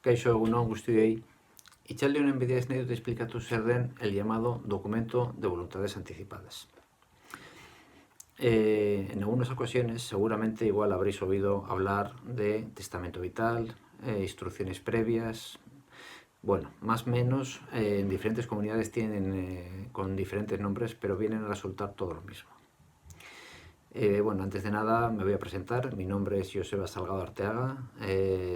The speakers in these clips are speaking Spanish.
Kaixo egunon guztiei, itxaldi honen bidez nahi dut esplikatu zer den el llamado documento de voluntades anticipadas. En algunas ocasiones seguramente igual habréis oído hablar de testamento vital, instrucciones previas. Bueno, más o menos en diferentes comunidades tienen con diferentes nombres, pero vienen a resultar todo lo mismo. Bueno, antes de nada me voy a presentar. Mi nombre es Joseba Salgado Arteaga,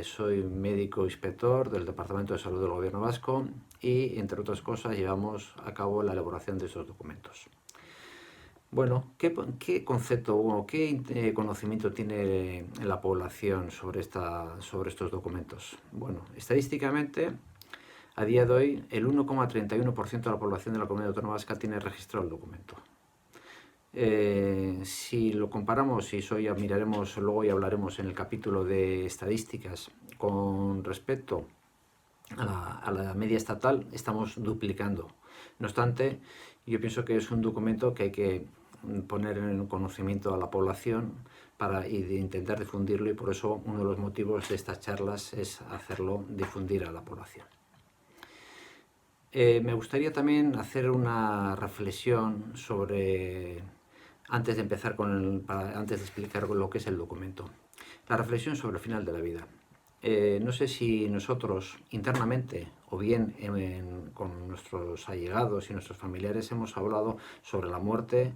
soy médico inspector del Departamento de Salud del Gobierno Vasco y, entre otras cosas, llevamos a cabo la elaboración de estos documentos. Bueno, ¿qué concepto o qué conocimiento tiene la población sobre estos documentos? Bueno, estadísticamente, a día de hoy, el 1,31% de la población de la Comunidad Autónoma Vasca tiene registrado el documento. Si lo comparamos, y eso ya miraremos luego y hablaremos en el capítulo de estadísticas, con respecto a la media estatal, estamos duplicando. No obstante, yo pienso que es un documento que hay que poner en conocimiento a la población para intentar difundirlo, y por eso uno de los motivos de estas charlas es hacerlo difundir a la población. Me gustaría también hacer una reflexión sobre, antes de empezar antes de explicar lo que es el documento, la reflexión sobre el final de la vida. No sé si nosotros internamente o bien con nuestros allegados y nuestros familiares hemos hablado sobre la muerte,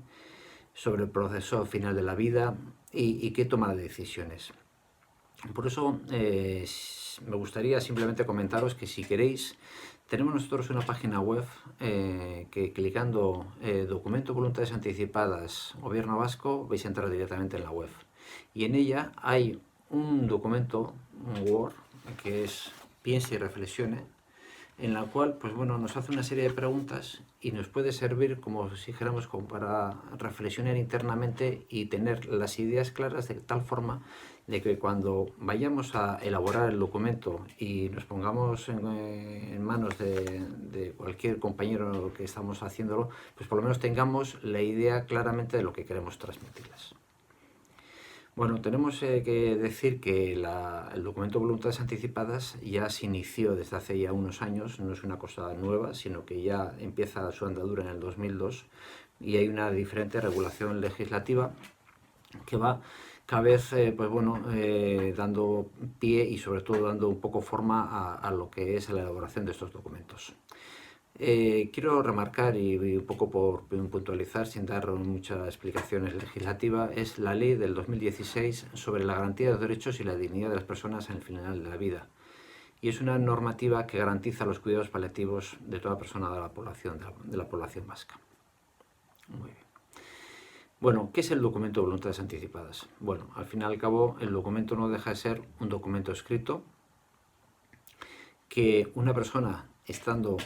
sobre el proceso final de la vida y qué toma de decisiones. Por eso me gustaría simplemente comentaros que, si queréis, tenemos nosotros una página web que, clicando documento voluntades anticipadas Gobierno Vasco, vais a entrar directamente en la web. Y en ella hay un documento, un Word, que es Piense y reflexione, en la cual pues bueno, nos hace una serie de preguntas y nos puede servir, como si dijéramos, como para reflexionar internamente y tener las ideas claras, de tal forma de que cuando vayamos a elaborar el documento y nos pongamos en manos de cualquier compañero que estamos haciéndolo, pues por lo menos tengamos la idea claramente de lo que queremos transmitirles. Bueno, tenemos que decir que el documento de voluntades anticipadas ya se inició desde hace ya unos años, no es una cosa nueva, sino que ya empieza su andadura en el 2002 y hay una diferente regulación legislativa que va cada vez pues bueno, dando pie y sobre todo dando un poco forma a lo que es la elaboración de estos documentos. Quiero remarcar, y un poco por puntualizar sin dar muchas explicaciones legislativas, es la ley del 2016 sobre la garantía de los derechos y la dignidad de las personas en el final de la vida. Y es una normativa que garantiza los cuidados paliativos de toda persona de la población vasca. Muy bien. Bueno, ¿qué es el documento de voluntades anticipadas? Bueno, al fin y al cabo, el documento no deja de ser un documento escrito que una persona, estando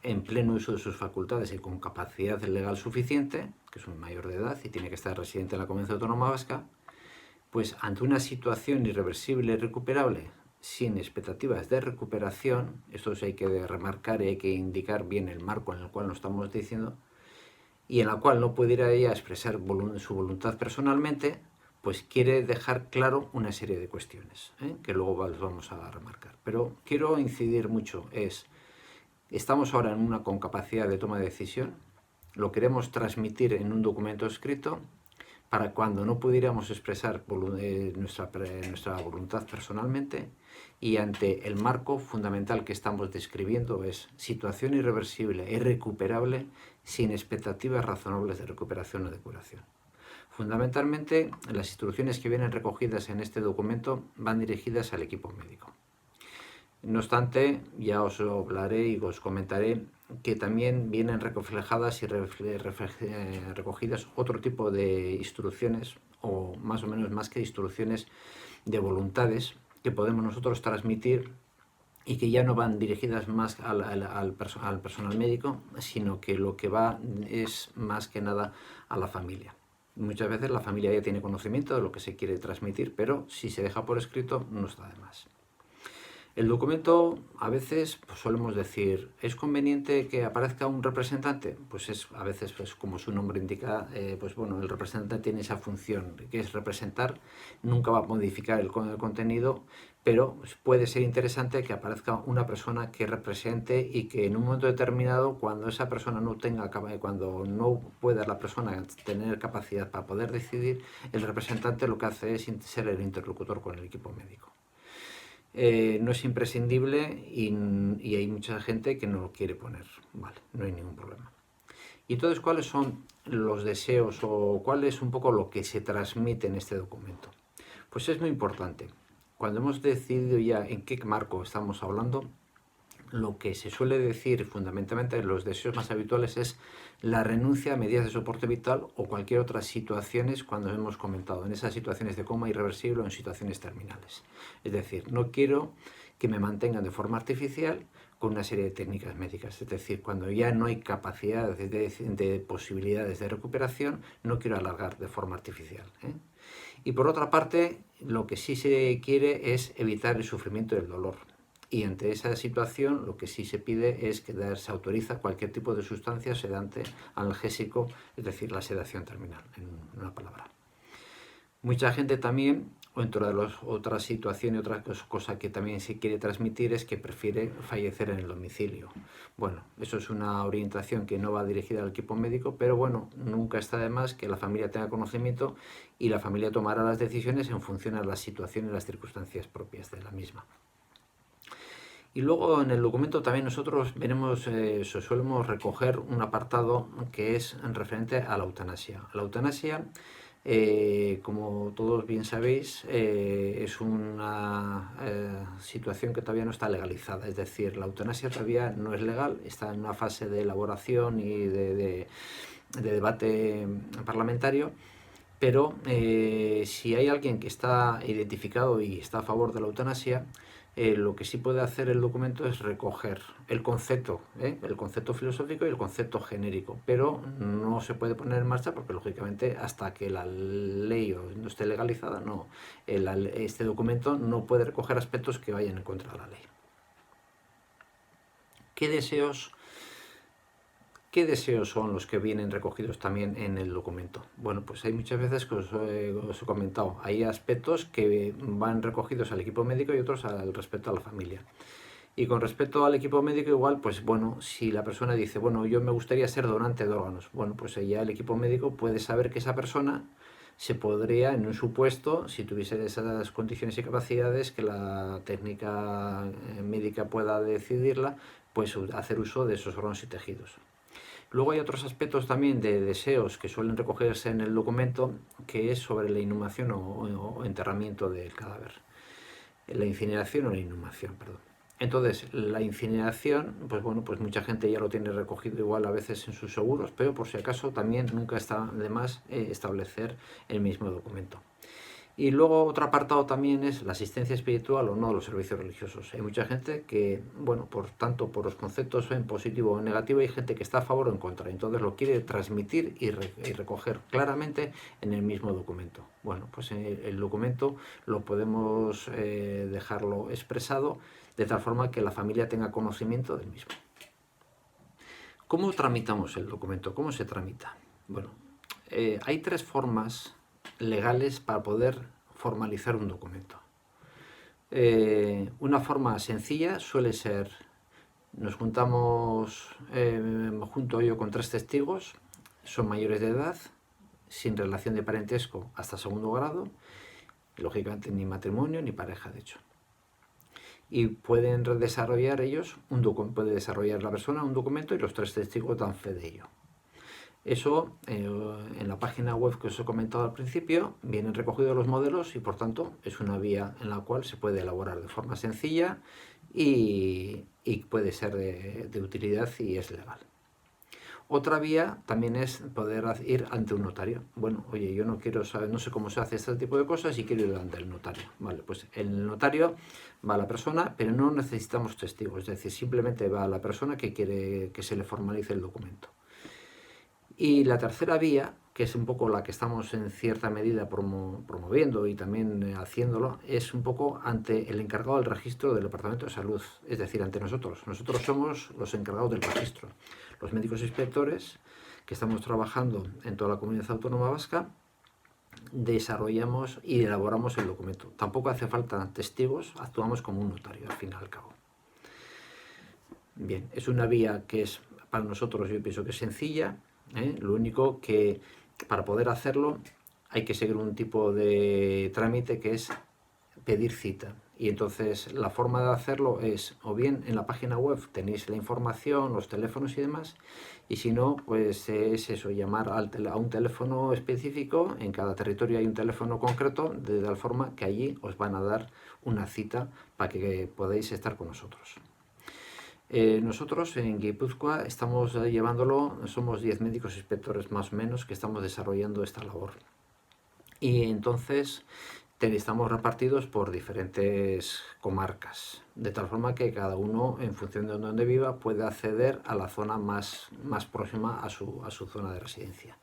en pleno uso de sus facultades y con capacidad legal suficiente, que es un mayor de edad y tiene que estar residente en la Comunidad Autónoma Vasca, pues ante una situación irreversible y irrecuperable, sin expectativas de recuperación, esto sí hay que remarcar y hay que indicar bien el marco en el cual nos estamos diciendo, y en la cual no pudiera ella expresar su voluntad personalmente, pues quiere dejar claro una serie de cuestiones, que luego las vamos a remarcar. Pero quiero incidir mucho, estamos ahora con capacidad de toma de decisión, lo queremos transmitir en un documento escrito, para cuando no pudiéramos expresar nuestra voluntad personalmente, y ante el marco fundamental que estamos describiendo es situación irreversible, irrecuperable, sin expectativas razonables de recuperación o de curación. Fundamentalmente, las instrucciones que vienen recogidas en este documento van dirigidas al equipo médico. No obstante, ya os hablaré y os comentaré que también vienen reflejadas y recogidas otro tipo de instrucciones, o más o menos más que instrucciones, de voluntades que podemos nosotros transmitir y que ya no van dirigidas más al personal médico, sino que lo que va es más que nada a la familia. Muchas veces la familia ya tiene conocimiento de lo que se quiere transmitir, pero si se deja por escrito no está de más. El documento, a veces pues solemos decir, ¿es conveniente que aparezca un representante? Pues a veces, pues como su nombre indica, pues bueno, el representante tiene esa función, que es representar, nunca va a modificar el contenido, pero puede ser interesante que aparezca una persona que represente y que en un momento determinado, cuando esa persona no tenga, cuando no pueda la persona tener capacidad para poder decidir, el representante lo que hace es ser el interlocutor con el equipo médico. No es imprescindible y hay mucha gente que no lo quiere poner, vale, no hay ningún problema. Y entonces, ¿cuáles son los deseos o cuál es un poco lo que se transmite en este documento? Pues es muy importante. Cuando hemos decidido ya en qué marco estamos hablando, lo que se suele decir fundamentalmente en los deseos más habituales es la renuncia a medidas de soporte vital o cualquier otra situaciones cuando hemos comentado, en esas situaciones de coma irreversible o en situaciones terminales. Es decir, no quiero que me mantengan de forma artificial con una serie de técnicas médicas. Es decir, cuando ya no hay capacidad de posibilidades de recuperación, no quiero alargar de forma artificial. Y por otra parte, lo que sí se quiere es evitar el sufrimiento y el dolor. Y ante esa situación lo que sí se pide es que se autoriza cualquier tipo de sustancia sedante, analgésico, es decir, la sedación terminal, en una palabra. Mucha gente también, o dentro de otra situación y otra cosa que también se quiere transmitir es que prefiere fallecer en el domicilio. Bueno, eso es una orientación que no va dirigida al equipo médico, pero bueno, nunca está de más que la familia tenga conocimiento y la familia tomará las decisiones en función a la situación y las circunstancias propias de la misma. Y luego en el documento también nosotros solemos recoger un apartado que es referente a la eutanasia. La eutanasia, como todos bien sabéis, es una situación que todavía no está legalizada. Es decir, la eutanasia todavía no es legal, está en una fase de elaboración y de debate parlamentario. Pero si hay alguien que está identificado y está a favor de la eutanasia, lo que sí puede hacer el documento es recoger el concepto filosófico y el concepto genérico, pero no se puede poner en marcha porque lógicamente hasta que la ley no esté legalizada, este documento no puede recoger aspectos que vayan en contra de la ley. ¿Qué deseos son los que vienen recogidos también en el documento? Bueno, pues hay muchas veces que os he comentado, hay aspectos que van recogidos al equipo médico y otros al respecto a la familia. Y con respecto al equipo médico igual, pues bueno, si la persona dice, bueno, yo me gustaría ser donante de órganos, bueno, pues ya el equipo médico puede saber que esa persona se podría, en un supuesto, si tuviese esas condiciones y capacidades, que la técnica médica pueda decidirla, pues hacer uso de esos órganos y tejidos. Luego hay otros aspectos también de deseos que suelen recogerse en el documento, que es sobre la inhumación o enterramiento del cadáver. La incineración o la inhumación, perdón. Entonces, la incineración, pues bueno, pues mucha gente ya lo tiene recogido igual a veces en sus seguros, pero por si acaso también nunca está de más establecer el mismo documento. Y luego otro apartado también es la asistencia espiritual o no de los servicios religiosos. Hay mucha gente que, bueno, por los conceptos en positivo o en negativo, hay gente que está a favor o en contra. Entonces lo quiere transmitir y recoger claramente en el mismo documento. Bueno, pues el documento lo podemos dejarlo expresado de tal forma que la familia tenga conocimiento del mismo. ¿Cómo tramitamos el documento? ¿Cómo se tramita? Bueno, hay 3 formas legales para poder formalizar un documento. Una forma sencilla suele ser, nos juntamos junto yo con 3 testigos, son mayores de edad, sin relación de parentesco hasta segundo grado, lógicamente ni matrimonio ni pareja de hecho. Y pueden desarrollar ellos, puede desarrollar la persona un documento y los 3 testigos dan fe de ello. Eso en la página web que os he comentado al principio vienen recogidos los modelos y por tanto es una vía en la cual se puede elaborar de forma sencilla y puede ser de utilidad y es legal. Otra vía también es poder ir ante un notario. Bueno, oye, yo no quiero saber, no sé cómo se hace este tipo de cosas y quiero ir ante el notario. Vale, pues el notario va a la persona, pero no necesitamos testigos, es decir, simplemente va a la persona que quiere que se le formalice el documento. Y la tercera vía, que es un poco la que estamos en cierta medida promoviendo y también haciéndolo, es un poco ante el encargado del registro del Departamento de Salud, es decir, ante nosotros. Nosotros somos los encargados del registro, los médicos inspectores que estamos trabajando en toda la comunidad autónoma vasca, desarrollamos y elaboramos el documento. Tampoco hace falta testigos, actuamos como un notario al fin y al cabo. Bien, es una vía que es para nosotros, yo pienso que es sencilla, ¿eh? Lo único que para poder hacerlo hay que seguir un tipo de trámite que es pedir cita. Y entonces la forma de hacerlo es, o bien en la página web tenéis la información, los teléfonos y demás, y si no, pues es eso, llamar a un teléfono específico. En cada territorio hay un teléfono concreto, de tal forma que allí os van a dar una cita para que podáis estar con nosotros. Nosotros en Guipúzcoa estamos llevándolo, somos 10 médicos inspectores más o menos que estamos desarrollando esta labor. Y entonces estamos repartidos por diferentes comarcas, de tal forma que cada uno, en función de donde viva, puede acceder a la zona más próxima a su zona de residencia.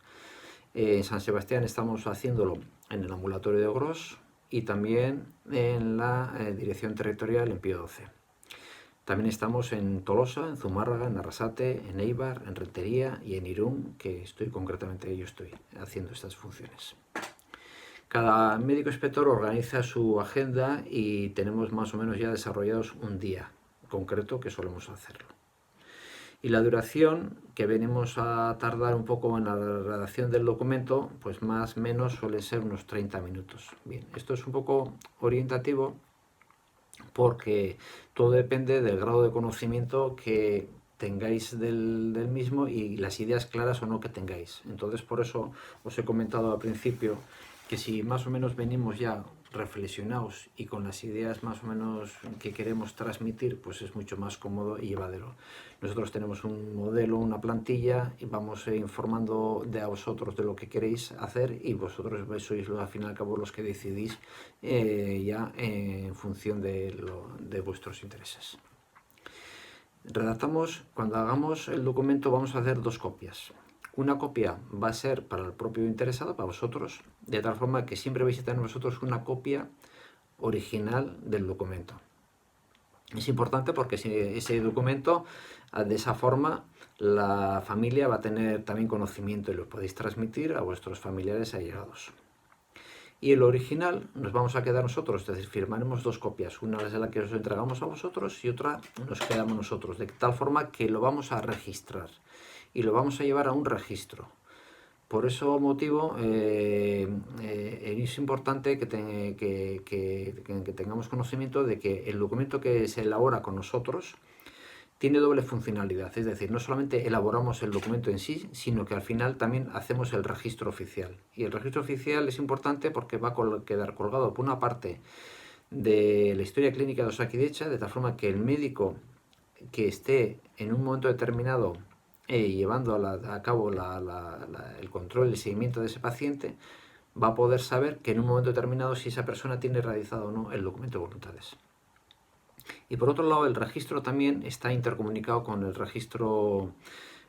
En San Sebastián estamos haciéndolo en el ambulatorio de Ogros y también en la dirección territorial en Pío XII. También estamos en Tolosa, en Zumárraga, en Arrasate, en Eibar, en Rentería y en Irún, que estoy haciendo estas funciones. Cada médico inspector organiza su agenda y tenemos más o menos ya desarrollados un día concreto que solemos hacerlo. Y la duración que venimos a tardar un poco en la redacción del documento, pues más o menos suele ser unos 30 minutos. Bien, esto es un poco orientativo porque todo depende del grado de conocimiento que tengáis del mismo y las ideas claras o no que tengáis. Entonces, por eso os he comentado al principio que si más o menos venimos ya reflexionados y con las ideas más o menos que queremos transmitir, pues es mucho más cómodo y llevadero. Nosotros tenemos un modelo, una plantilla, y vamos informando a vosotros de lo que queréis hacer, y vosotros sois al fin y al cabo los que decidís ya en función de vuestros intereses. Redactamos, cuando hagamos el documento vamos a hacer 2 copias. Una copia va a ser para el propio interesado, para vosotros, de tal forma que siempre vais a tener vosotros una copia original del documento. Es importante porque ese documento, de esa forma, la familia va a tener también conocimiento y lo podéis transmitir a vuestros familiares allegados. Y el original nos vamos a quedar nosotros, es decir, firmaremos 2 copias, una es la que os entregamos a vosotros y otra nos quedamos nosotros, de tal forma que lo vamos a registrar y lo vamos a llevar a un registro. Por ese motivo es importante que tengamos conocimiento de que el documento que se elabora con nosotros tiene doble funcionalidad, es decir, no solamente elaboramos el documento en sí, sino que al final también hacemos el registro oficial. Y el registro oficial es importante porque va a quedar colgado por una parte de la historia clínica de Osakidetza, de tal forma que el médico que esté en un momento determinado llevando a cabo el control y el seguimiento de ese paciente, va a poder saber que en un momento determinado si esa persona tiene realizado o no el documento de voluntades. Y por otro lado, el registro también está intercomunicado con el registro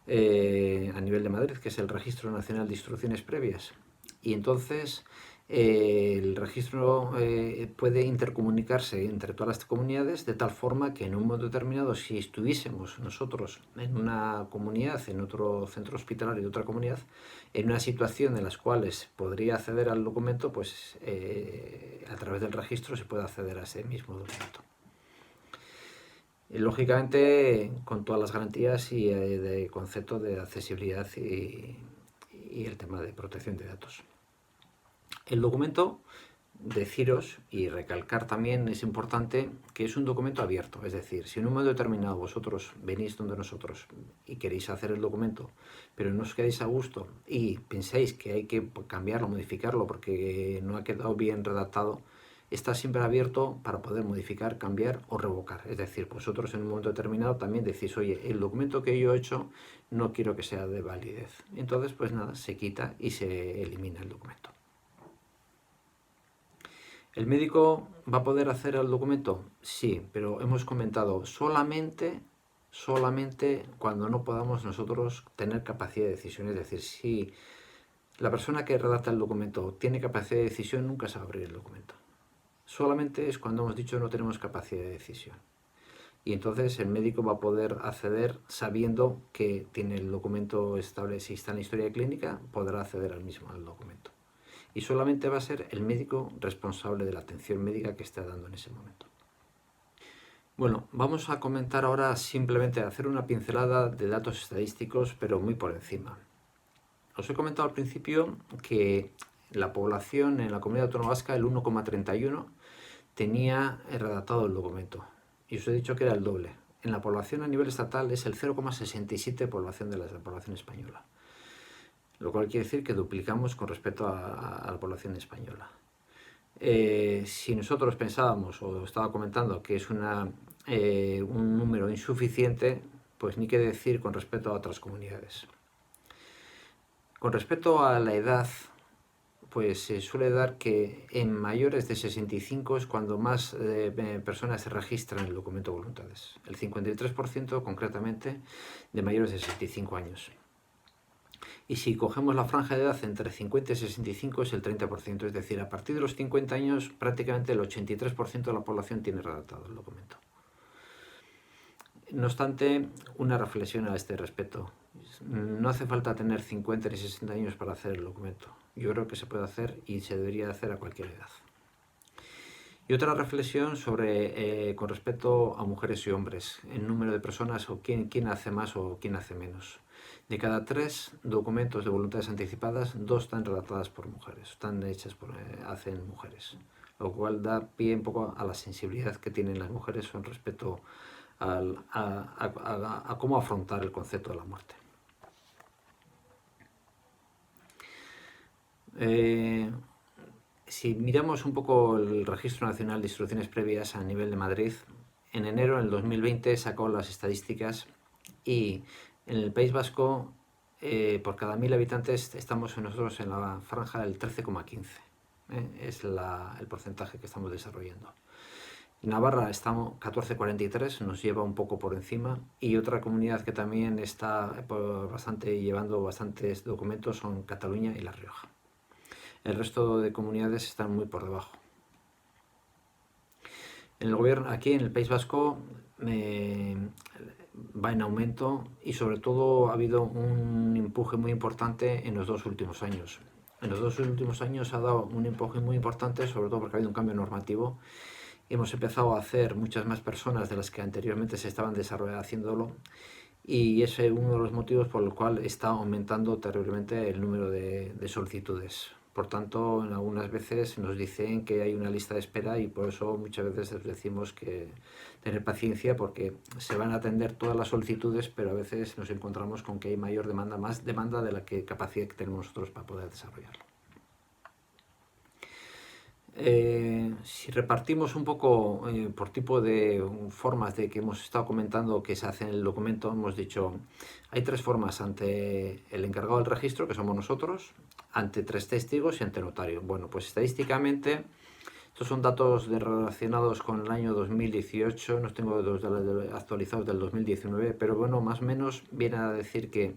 a nivel de Madrid, que es el Registro Nacional de Instrucciones Previas. Y entonces el registro puede intercomunicarse entre todas las comunidades de tal forma que en un momento determinado, si estuviésemos nosotros en una comunidad, en otro centro hospitalario de otra comunidad, en una situación en la cual podría acceder al documento, pues a través del registro se puede acceder a ese mismo documento. Lógicamente, con todas las garantías y de concepto de accesibilidad y el tema de protección de datos. El documento, deciros y recalcar también, es importante que es un documento abierto, es decir, si en un momento determinado vosotros venís donde nosotros y queréis hacer el documento, pero no os quedáis a gusto y pensáis que hay que cambiarlo, modificarlo porque no ha quedado bien redactado, está siempre abierto para poder modificar, cambiar o revocar. Es decir, vosotros en un momento determinado también decís, oye, el documento que yo he hecho no quiero que sea de validez. Entonces, pues nada, se quita y se elimina el documento. ¿El médico va a poder hacer el documento? Sí, pero hemos comentado solamente cuando no podamos nosotros tener capacidad de decisión. Es decir, si la persona que redacta el documento tiene capacidad de decisión, nunca se va a abrir el documento. Solamente es cuando hemos dicho no tenemos capacidad de decisión. Y entonces el médico va a poder acceder sabiendo que tiene el documento estable, si está en la historia clínica, podrá acceder al mismo, al documento. y solamente va a ser el médico responsable de la atención médica que esté dando en ese momento. Bueno, vamos a comentar ahora simplemente hacer una pincelada de datos estadísticos, pero muy por encima. Os he comentado al principio que la población en la Comunidad Autónoma Vasca, el 1,31, tenía redactado el documento. Y os he dicho que era el doble. En la población a nivel estatal es el 0,67 población de la población española. Lo cual quiere decir que duplicamos con respecto a la población española. Si nosotros pensábamos, o estaba comentando, que es un número insuficiente, pues ni qué decir con respecto a otras comunidades. Con respecto a la edad, pues se suele dar que en mayores de 65 es cuando más personas se registran en el documento de voluntades. El 53% concretamente de mayores de 65 años. Y si cogemos la franja de edad entre 50 y 65 es el 30%, es decir, a partir de los 50 años prácticamente el 83% de la población tiene redactado el documento. No obstante, una reflexión a este respecto. No hace falta tener 50 ni 60 años para hacer el documento. Yo creo que se puede hacer y se debería hacer a cualquier edad. Y otra reflexión con respecto a mujeres y hombres, el número de personas o quién hace más o quién hace menos. De cada 3 documentos de voluntades anticipadas, 2 están redactadas por mujeres, están hechas hacen mujeres, lo cual da pie un poco a la sensibilidad que tienen las mujeres con respecto a cómo afrontar el concepto de la muerte. Si miramos un poco el Registro Nacional de Instrucciones Previas a nivel de Madrid, en enero del 2020 sacó las estadísticas y en el País Vasco, por cada 1000 habitantes, estamos nosotros en la franja del 13,15. Es el porcentaje que estamos desarrollando. En Navarra estamos 14,43, nos lleva un poco por encima, y otra comunidad que también está llevando bastantes documentos son Cataluña y La Rioja. El resto de comunidades están muy por debajo. En el gobierno, aquí en el País Vasco va en aumento y sobre todo ha habido un empuje muy importante en los 2 últimos años. En los 2 últimos años ha dado un empuje muy importante, sobre todo porque ha habido un cambio normativo. Hemos empezado a hacer muchas más personas de las que anteriormente se estaban haciéndolo, y ese es uno de los motivos por el cual está aumentando terriblemente el número de solicitudes. Por tanto, en algunas veces nos dicen que hay una lista de espera y por eso muchas veces les decimos que tener paciencia porque se van a atender todas las solicitudes, pero a veces nos encontramos con que hay mayor demanda, más demanda de la capacidad que tenemos nosotros para poder desarrollarlo. Si repartimos un poco por tipo de formas de que hemos estado comentando que se hace en el documento, hemos dicho, hay 3 formas: ante el encargado del registro, que somos nosotros, ante 3 testigos y ante notario. Bueno, pues estadísticamente, estos son datos relacionados con el año 2018, no tengo actualizados del 2019, pero bueno, más o menos viene a decir que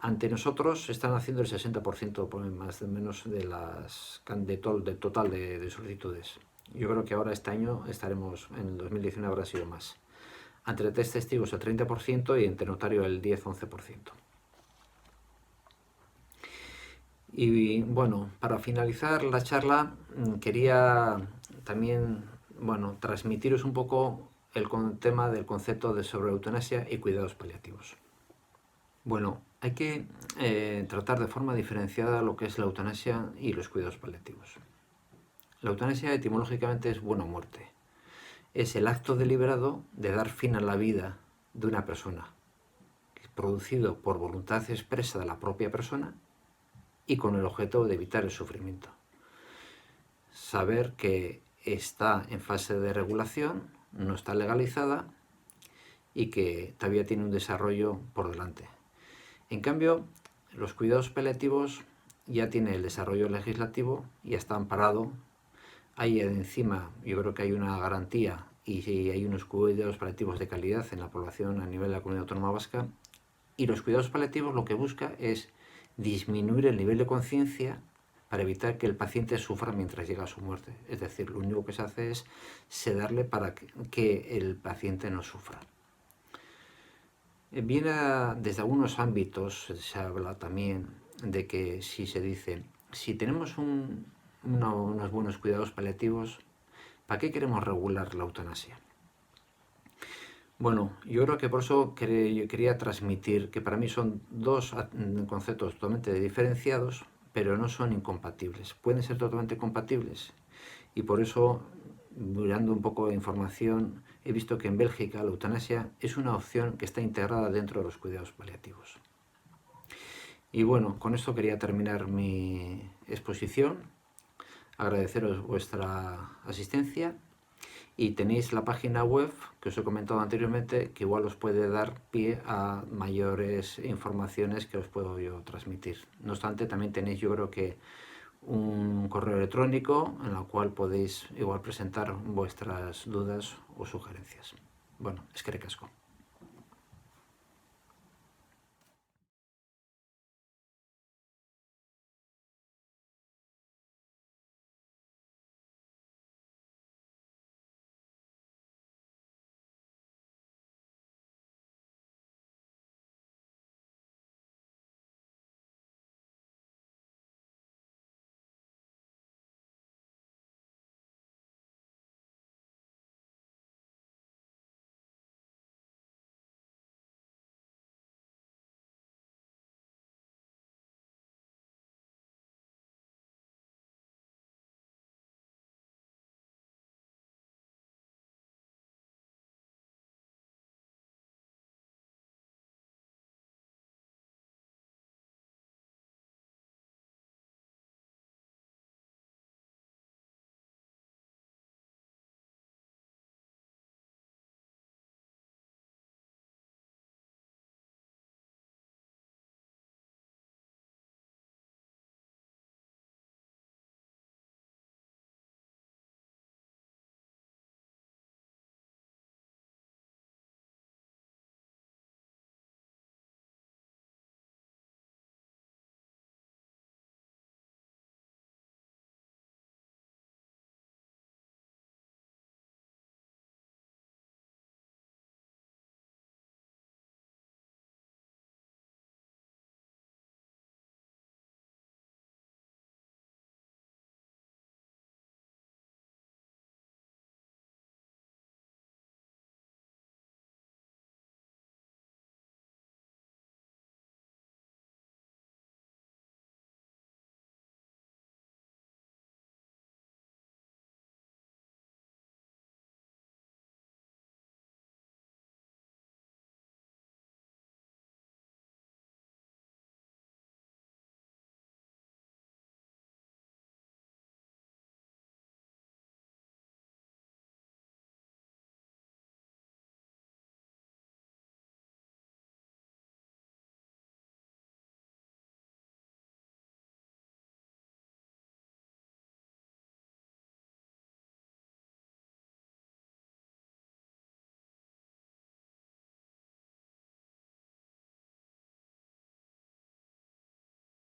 ante nosotros están haciendo el 60% más o menos del total de solicitudes. Yo creo que ahora este año estaremos, en el 2019 habrá sido más. Ante 3 testigos el 30% y ante notario el 10-11%. Y bueno, para finalizar la charla, quería también transmitiros un poco el tema del concepto de eutanasia y cuidados paliativos. Bueno, hay que tratar de forma diferenciada lo que es la eutanasia y los cuidados paliativos. La eutanasia etimológicamente es buena muerte. Es el acto deliberado de dar fin a la vida de una persona, producido por voluntad expresa de la propia persona y con el objeto de evitar el sufrimiento. Saber que está en fase de regulación, no está legalizada y que todavía tiene un desarrollo por delante. En cambio, los cuidados paliativos ya tiene el desarrollo legislativo, ya está amparado. Ahí encima yo creo que hay una garantía y hay unos cuidados paliativos de calidad en la población a nivel de la Comunidad Autónoma Vasca. Y los cuidados paliativos lo que busca es disminuir el nivel de conciencia para evitar que el paciente sufra mientras llega a su muerte. Es decir, lo único que se hace es sedarle para que el paciente no sufra. Viene desde algunos ámbitos, se habla también de que si se dice si tenemos unos buenos cuidados paliativos, ¿para qué queremos regular la eutanasia? Bueno, yo creo que por eso yo quería transmitir que para mí son dos conceptos totalmente diferenciados, pero no son incompatibles. Pueden ser totalmente compatibles. Y por eso, mirando un poco de información, he visto que en Bélgica la eutanasia es una opción que está integrada dentro de los cuidados paliativos. Y bueno, con esto quería terminar mi exposición. Agradeceros vuestra asistencia. Y tenéis la página web que os he comentado anteriormente, que igual os puede dar pie a mayores informaciones que os puedo yo transmitir. No obstante, también tenéis, yo creo que, un correo electrónico en el cual podéis igual presentar vuestras dudas o sugerencias. Bueno, eskerrik asko.